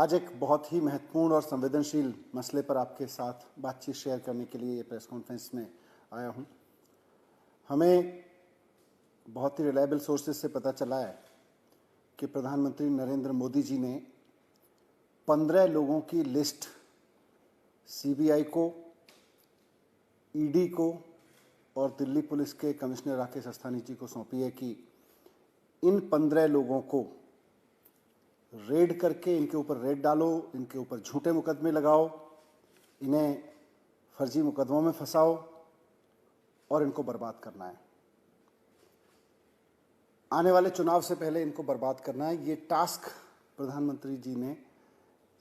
आज एक बहुत ही महत्वपूर्ण और संवेदनशील मसले पर आपके साथ बातचीत शेयर करने के लिए ये प्रेस कॉन्फ्रेंस में आया हूँ। हमें बहुत ही रिलायबल सोर्सेज से पता चला है कि प्रधानमंत्री नरेंद्र मोदी जी ने 15 लोगों की लिस्ट सीबीआई को, ईडी को और दिल्ली पुलिस के कमिश्नर राकेश अस्थाना जी को सौंपी है कि इन 15 लोगों को रेड करके इनके ऊपर रेड डालो, इनके ऊपर झूठे मुकदमे लगाओ, इन्हें फर्जी मुकदमों में फंसाओ और इनको बर्बाद करना है। आने वाले चुनाव से पहले इनको बर्बाद करना है। ये टास्क प्रधानमंत्री जी ने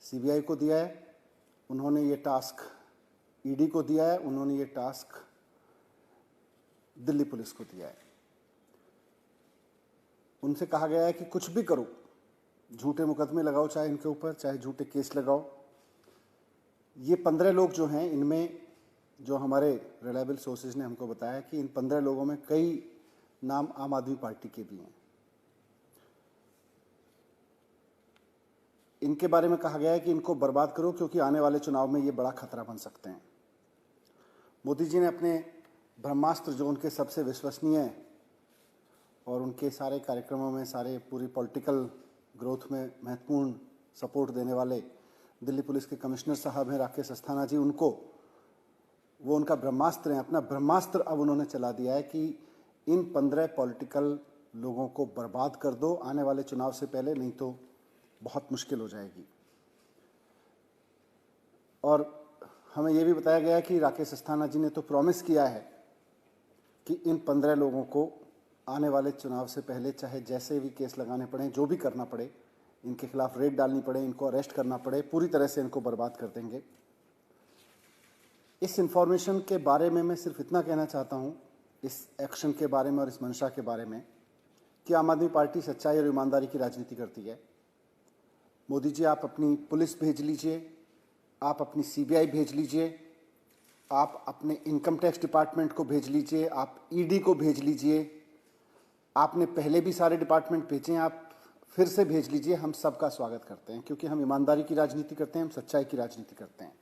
सीबीआई को दिया है, उन्होंने ये टास्क ईडी को दिया है, उन्होंने ये टास्क दिल्ली पुलिस को दिया है। उनसे कहा गया है कि कुछ भी करो, झूठे मुकदमे लगाओ, चाहे इनके ऊपर, चाहे झूठे केस लगाओ। ये 15 लोग जो हैं, इनमें जो हमारे रिलायबल सोर्सेज ने हमको बताया कि इन 15 लोगों में कई नाम आम आदमी पार्टी के भी हैं। इनके बारे में कहा गया है कि इनको बर्बाद करो क्योंकि आने वाले चुनाव में ये बड़ा खतरा बन सकते हैं। मोदी जी ने अपने ब्रह्मास्त्र, जो उनके सबसे विश्वसनीय और उनके सारे कार्यक्रमों में, सारे पूरी पॉलिटिकल ग्रोथ में महत्वपूर्ण सपोर्ट देने वाले दिल्ली पुलिस के कमिश्नर साहब हैं राकेश अस्थाना जी, वो उनका ब्रह्मास्त्र है। अपना ब्रह्मास्त्र अब उन्होंने चला दिया है कि इन 15 पॉलिटिकल लोगों को बर्बाद कर दो आने वाले चुनाव से पहले, नहीं तो बहुत मुश्किल हो जाएगी। और हमें यह भी बताया गया है कि राकेश अस्थाना जी ने तो प्रॉमिस किया है कि इन 15 लोगों को आने वाले चुनाव से पहले, चाहे जैसे भी केस लगाने पड़े, जो भी करना पड़े, इनके खिलाफ रेड डालनी पड़े, इनको अरेस्ट करना पड़े, पूरी तरह से इनको बर्बाद कर देंगे। इस इंफॉर्मेशन के बारे में मैं सिर्फ इतना कहना चाहता हूँ, इस एक्शन के बारे में और इस मंशा के बारे में, कि आम आदमी पार्टी सच्चाई और ईमानदारी की राजनीति करती है। मोदी जी, आप अपनी पुलिस भेज लीजिए, आप अपनी सीबीआई भेज लीजिए, आप अपने इनकम टैक्स डिपार्टमेंट को भेज लीजिए, आप ईडी को भेज लीजिए, आपने पहले भी सारे डिपार्टमेंट भेजे हैं, आप फिर से भेज लीजिए। हम सबका स्वागत करते हैं क्योंकि हम ईमानदारी की राजनीति करते हैं, हम सच्चाई की राजनीति करते हैं।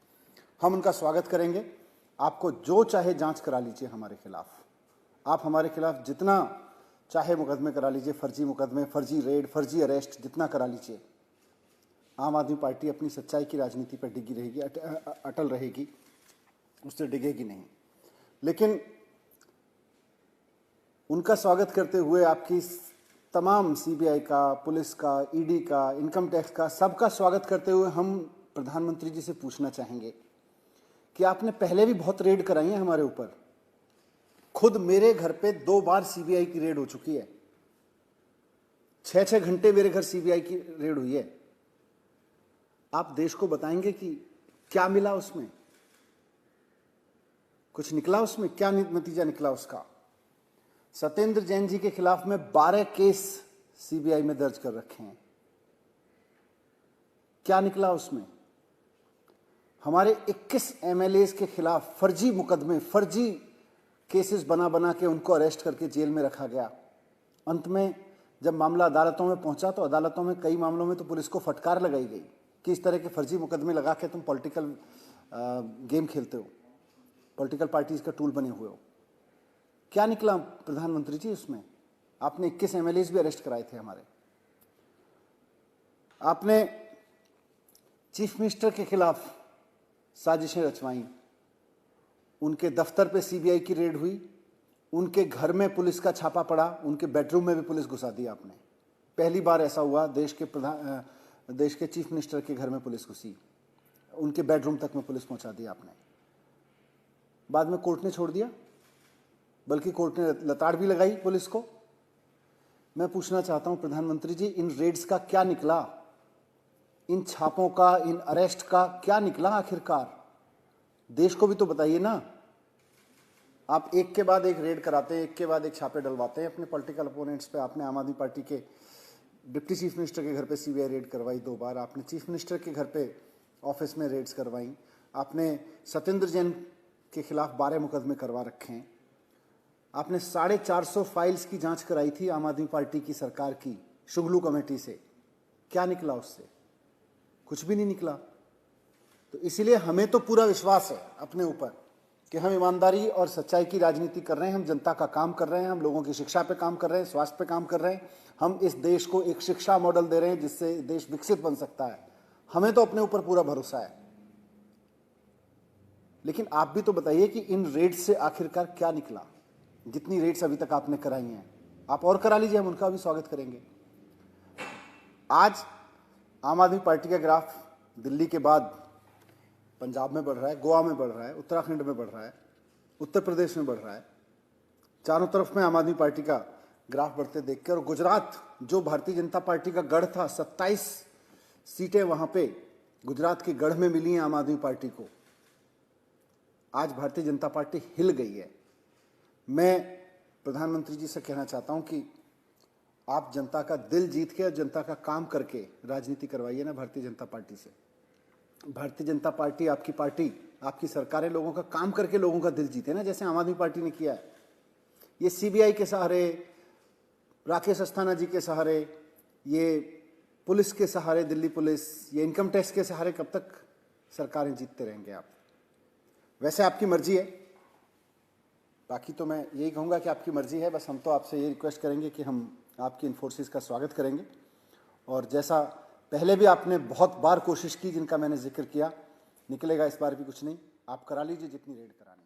हम उनका स्वागत करेंगे। आपको जो चाहे जांच करा लीजिए हमारे खिलाफ, आप हमारे खिलाफ जितना चाहे मुकदमे करा लीजिए, फर्जी मुकदमे, फर्जी रेड, फर्जी अरेस्ट, जितना करा लीजिए। आम आदमी पार्टी अपनी सच्चाई की राजनीति पर डिगी रहेगी, अटल रहेगी, उससे डिगेगी नहीं। लेकिन उनका स्वागत करते हुए आपकी तमाम सीबीआई का, पुलिस का, ईडी का, इनकम टैक्स का, सबका स्वागत करते हुए हम प्रधानमंत्री जी से पूछना चाहेंगे कि आपने पहले भी बहुत रेड कराई है हमारे ऊपर। खुद मेरे घर पे 2 बार सीबीआई की रेड हो चुकी है। 6-6 घंटे मेरे घर सीबीआई की रेड हुई है। आप देश को बताएंगे कि क्या मिला उसमें, कुछ निकला उसमें, क्या नतीजा निकला उसका। सत्येंद्र जैन जी के खिलाफ में 12 केस सीबीआई में दर्ज कर रखे हैं। क्या निकला उसमें? हमारे 21 एमएलएस के खिलाफ फर्जी मुकदमे, फर्जी केसेस बना बना के उनको अरेस्ट करके जेल में रखा गया। अंत में जब मामला अदालतों में पहुंचा तो अदालतों में कई मामलों में तो पुलिस को फटकार लगाई गई कि इस तरह के फर्जी मुकदमे लगा के तुम पॉलिटिकल गेम खेलते हो, पॉलिटिकल पार्टीज का टूल बने हुए हो। क्या निकला प्रधानमंत्री जी उसमें? आपने 21 एमएलएस भी अरेस्ट कराए थे हमारे। आपने चीफ मिनिस्टर के खिलाफ साजिशें रचवाई, उनके दफ्तर पे सीबीआई की रेड हुई, उनके घर में पुलिस का छापा पड़ा, उनके बेडरूम में भी पुलिस घुसा दी आपने। पहली बार ऐसा हुआ, देश के चीफ मिनिस्टर के घर में पुलिस घुसी, उनके बेडरूम तक में पुलिस पहुंचा दी आपने। बाद में कोर्ट ने छोड़ दिया, बल्कि कोर्ट ने लताड़ भी लगाई पुलिस को। मैं पूछना चाहता हूं प्रधानमंत्री जी, इन रेड्स का क्या निकला? इन छापों का, इन अरेस्ट का क्या निकला आखिरकार? देश को भी तो बताइए ना। आप एक के बाद एक रेड कराते हैं, एक के बाद एक छापे डलवाते हैं अपने पॉलिटिकल अपोनेंट्स पे। आपने आम आदमी पार्टी के डिप्टी चीफ मिनिस्टर के घर पे सीबीआई रेड करवाई 2 बार, आपने चीफ मिनिस्टर के घर पे ऑफिस में रेड्स करवाई, आपने सत्येंद्र जैन के खिलाफ 12 मुकदमे करवा रखे हैं, आपने 450 फाइल्स की जांच कराई थी आम आदमी पार्टी की सरकार की शुगलू कमेटी से। क्या निकला उससे? कुछ भी नहीं निकला। तो इसीलिए हमें तो पूरा विश्वास है अपने ऊपर कि हम ईमानदारी और सच्चाई की राजनीति कर रहे हैं, हम जनता का काम कर रहे हैं, हम लोगों की शिक्षा पे काम कर रहे हैं, स्वास्थ्य पे काम कर रहे हैं, हम इस देश को एक शिक्षा मॉडल दे रहे हैं जिससे देश विकसित बन सकता है। हमें तो अपने ऊपर पूरा भरोसा है। लेकिन आप भी तो बताइए कि इन रेड्स से आखिरकार क्या निकला। जितनी रेड्स अभी तक आपने कराई हैं, आप और करा लीजिए, हम उनका भी स्वागत करेंगे। आज आम आदमी पार्टी का ग्राफ दिल्ली के बाद पंजाब में बढ़ रहा है, गोवा में बढ़ रहा है, उत्तराखंड में बढ़ रहा है, उत्तर प्रदेश में बढ़ रहा है। चारों तरफ में आम आदमी पार्टी का ग्राफ बढ़ते देख के, और गुजरात जो भारतीय जनता पार्टी का गढ़ था, 27 सीटें वहां पे गुजरात के गढ़ में मिली हैं आम आदमी पार्टी को। आज भारतीय जनता पार्टी हिल गई है। मैं प्रधानमंत्री जी से कहना चाहता हूं कि आप जनता का दिल जीत के और जनता का काम करके राजनीति करवाइए ना भारतीय जनता पार्टी से। भारतीय जनता पार्टी, आपकी सरकारें लोगों का काम करके लोगों का दिल जीते ना, जैसे आम आदमी पार्टी ने किया है। ये सीबीआई के सहारे, राकेश अस्थाना जी के सहारे, ये पुलिस के सहारे, दिल्ली पुलिस, ये इनकम टैक्स के सहारे कब तक सरकारें जीतते रहेंगे आप? वैसे आपकी मर्जी है, बाकी तो मैं यही कहूँगा कि आपकी मर्जी है। बस हम तो आपसे ये रिक्वेस्ट करेंगे कि हम आपकी इन फोर्सेस का स्वागत करेंगे, और जैसा पहले भी आपने बहुत बार कोशिश की जिनका मैंने जिक्र किया, निकलेगा इस बार भी कुछ नहीं। आप करा लीजिए जितनी रेड करानी।